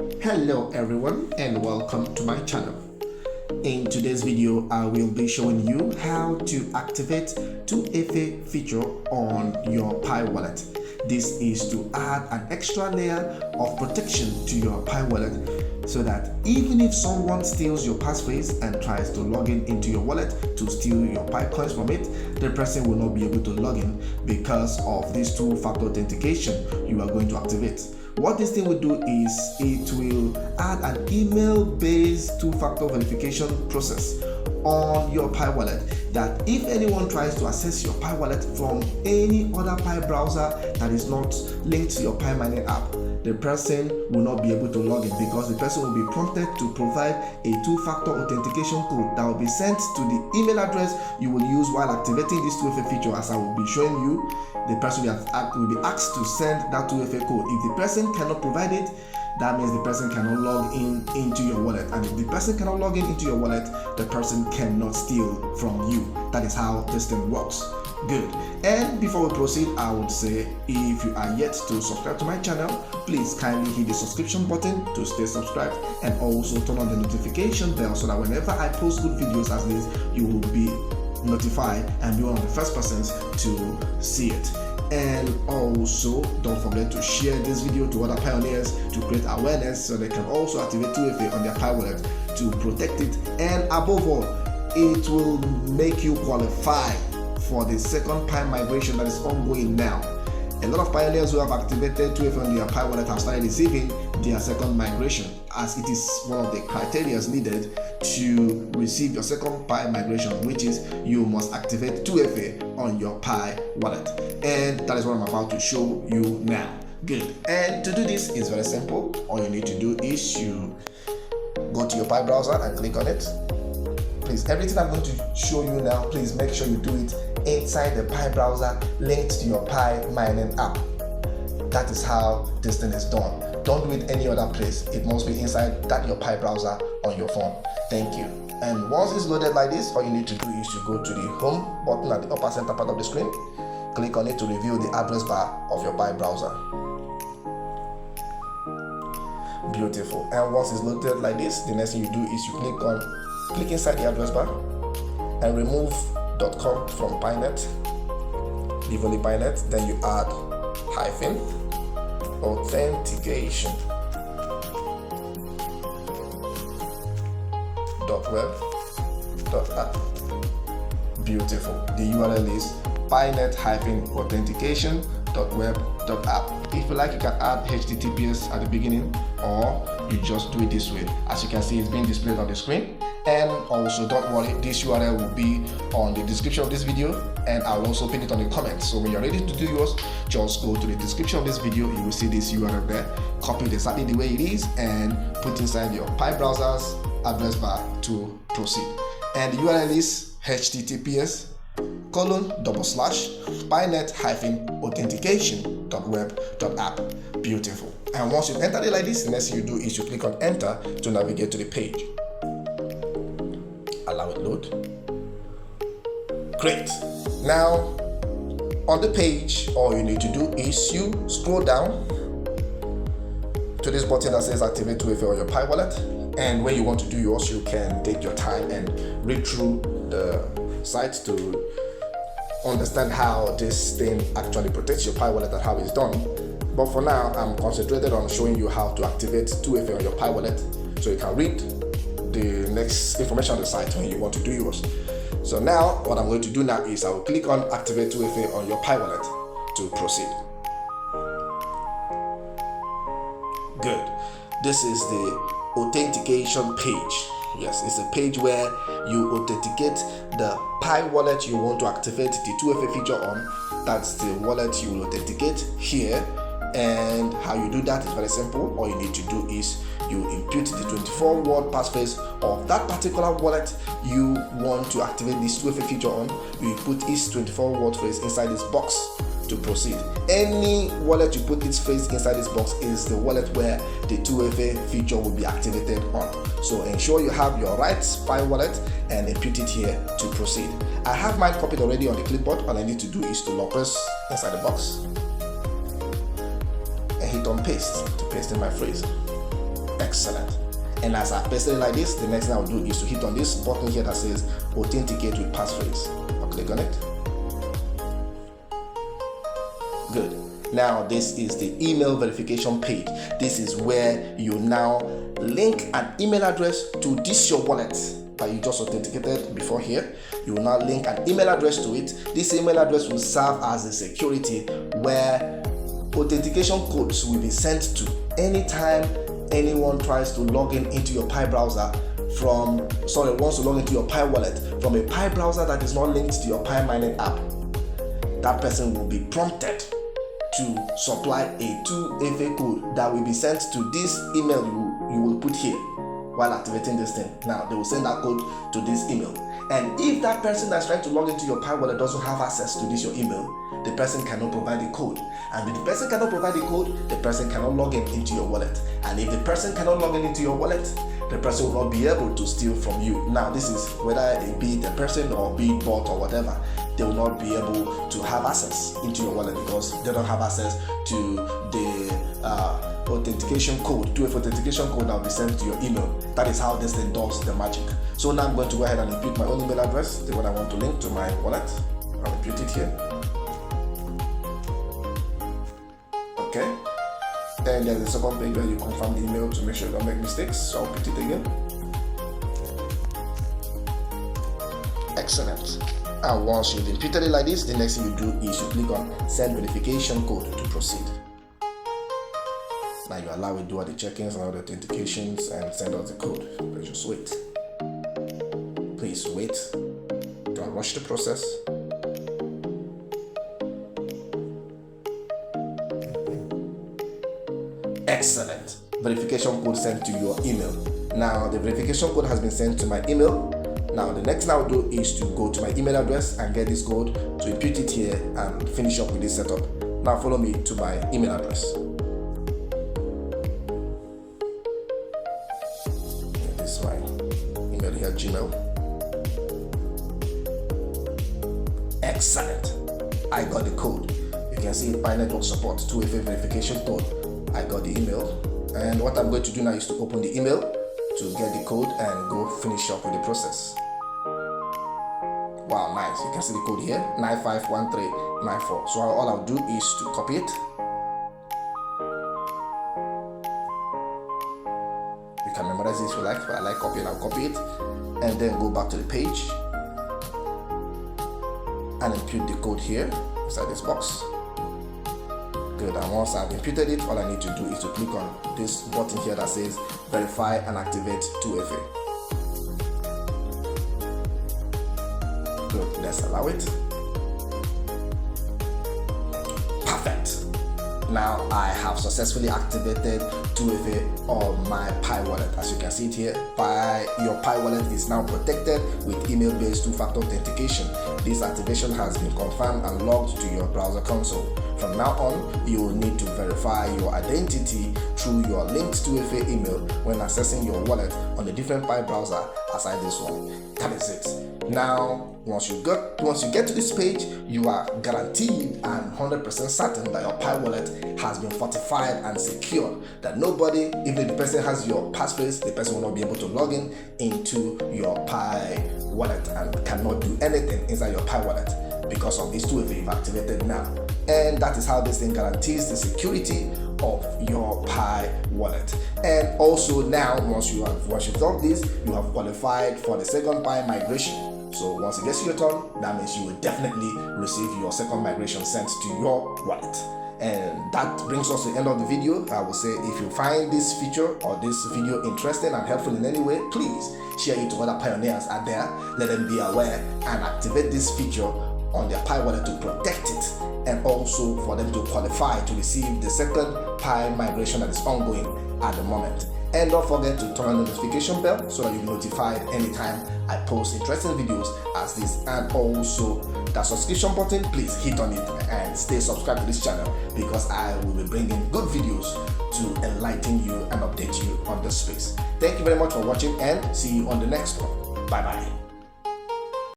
Hello everyone and welcome to my channel. In today's video, I will be showing you how to activate 2FA feature on your Pi wallet. This is to add an extra layer of protection to your Pi wallet so that even if someone steals your passphrase and tries to log in into your wallet to steal your Pi coins from it, the person will not be able to log in because of this two-factor authentication you are going to activate. What this thing will do is it will add an email-based two-factor verification process on your Pi wallet, that if anyone tries to access your Pi wallet from any other Pi browser that is not linked to your Pi mining app, the person will not be able to log in because the person will be prompted to provide a two-factor authentication code that will be sent to the email address you will use while activating this 2FA feature. As I will be showing you, the person will be asked to send that 2FA code. If the person cannot provide it, that means the person cannot log in into your wallet, and if the person cannot log in into your wallet, the person cannot steal from you. That is how this thing works. Good. And before we proceed, I would say if you are yet to subscribe to my channel, please kindly hit the subscription button to stay subscribed, and also turn on the notification bell so that whenever I post good videos as this, you will be notified and be one of the first persons to see it. And also don't forget to share this video to other pioneers to create awareness so they can also activate 2FA on their Pi wallet to protect it, and above all, it will make you qualify for the second Pi migration that is ongoing now. A lot of pioneers who have activated 2FA on their Pi wallet have started receiving their second migration, as it is one of the criteria needed to receive your second Pi migration, which is you must activate 2FA on your Pi wallet. And that is what I'm about to show you now. Good. And to do this is very simple. All you need to do is you go to your Pi browser and click on it. Please, everything I'm going to show you now, please make sure you do it inside the Pi browser linked to your Pi mining app. That is how this thing is done. Don't do it any other place. It must be inside that your Pi browser on your phone. Thank you. And once it's loaded like this, all you need to do is to go to the home button at the upper center part of the screen. Click on it to reveal the address bar of your Pi browser. Beautiful. And once it's loaded like this, the next thing you do is you click inside the address bar and remove .com from pinet, leave only pinet, then you add -authentication.web.app. Beautiful. The URL is pinet-authentication.web.app. If you like, you can add HTTPS at the beginning, or you just do it this way. As you can see, it's being displayed on the screen. And also, don't worry, this URL will be on the description of this video, and I will also pin it on the comments. So when you're ready to do yours, just go to the description of this video. You will see this URL there. Copy it exactly the way it is and put inside your Pi browser's address bar to proceed. And the URL is https://pinet-authentication.web.app. Beautiful. And once you enter it like this, the next thing you do is you click on enter to navigate to the page. Allow it load. Great. Now on the page, all you need to do is you scroll down to this button that says activate 2FA on your Pi wallet. And when you want to do yours, you can take your time and read through the site to understand how this thing actually protects your Pi wallet and how it's done. But for now, I'm concentrated on showing you how to activate 2FA on your Pi wallet, so you can read the next information on the site when you want to do yours. So now what I'm going to do now is I will click on activate 2FA on your Pi wallet to proceed. Good. This is the authentication page. Yes, it's a page where you authenticate the Pi wallet you want to activate the 2FA feature on. That's the wallet you will authenticate here. And how you do that is very simple. All you need to do is you input the 24-word passphrase of that particular wallet you want to activate this 2FA feature on. You put each 24-word phrase inside this box to proceed. Any wallet you put its phrase inside this box is the wallet where the 2FA feature will be activated on. So ensure you have your right Pi wallet and input it here to proceed. I have mine copied already on the clipboard. All I need to do is to long press inside the box and hit on paste to paste in my phrase. Excellent. And as I paste it like this, the next thing I'll do is to hit on this button here that says authenticate with passphrase. I'll click on it. Good. Now this is the email verification page. This is where you now link an email address to this your wallet that you just authenticated before here. You will now link an email address to it. This email address will serve as the security where authentication codes will be sent to anytime anyone tries to log into your Pi browser wants to log into your Pi wallet from a Pi browser that is not linked to your Pi mining app. That person will be prompted to supply a 2FA code that will be sent to this email you will put here while activating this thing. Now they will send that code to this email, and if that person that's trying to log into your Pi wallet doesn't have access to this your email, the person cannot provide the code, and if the person cannot provide the code, the person cannot log into your wallet, and if the person cannot log into your wallet, the person will not be able to steal from you. Now this is whether it be the person or be it bot or whatever, they will not be able to have access into your wallet because they don't have access to the authentication code, 2FA authentication code that will be sent to your email. That is how this thing does the magic. So now I'm going to go ahead and input my own email address, the one I want to link to my wallet. I'll input it here. Okay. And there's a second page where you confirm the email to make sure you don't make mistakes. So I'll put it again. Excellent. And once you've inputted it like this, the next thing you do is you click on send verification code to proceed. Now you allow it to do all the check-ins and all the authentications and send out the code. But just wait. Please wait. Don't rush the process. Excellent. Verification code sent to your email. Now the verification code has been sent to my email. Now the next thing I'll do is to go to my email address and get this code to input it here and finish up with this setup. Now follow me to my email address. This is my email here, Gmail. Excellent. I got the code. You can see Pi network support 2FA verification code. I got the email, and what I'm going to do now is to open the email to get the code and go finish up with the process. Wow, nice. You can see the code here, 951394. So all I'll do is to copy it. You can memorize this if you like, but I like copying. I'll copy it and then go back to the page and input the code here inside this box. Good. And once I've inputted it, all I need to do is to click on this button here that says verify and activate 2FA. Good. Let's allow it. Perfect. Now I have successfully activated 2FA on my Pi wallet. As you can see it here, your Pi wallet is now protected with email-based two-factor authentication. This activation has been confirmed and logged to your browser console. From now on, you will need to verify your identity through your linked 2FA email when accessing your wallet on a different Pi browser aside this one. That is it. Now, once you get to this page, you are guaranteed and 100% certain that your Pi wallet has been fortified and secured. That nobody, even if the person has your passphrase, the person will not be able to log into your Pi wallet and cannot do anything inside your Pi wallet because of this 2FA you've activated now. And that is how this thing guarantees the security of your Pi wallet. And also now, once you've done this, you have qualified for the second Pi migration. So once it gets to your turn, that means you will definitely receive your second migration sent to your wallet. And that brings us to the end of the video. I will say, if you find this feature or this video interesting and helpful in any way, please share it to other pioneers out there. Let them be aware and activate this feature on their Pi wallet to protect it, and also for them to qualify to receive the second Pi migration that is ongoing at the moment. And don't forget to turn on the notification bell so that you'll be notified anytime I post interesting videos as this. And also that subscription button, please hit on it and stay subscribed to this channel, because I will be bringing good videos to enlighten you and update you on this space. Thank you very much for watching, and see you on the next one. Bye bye.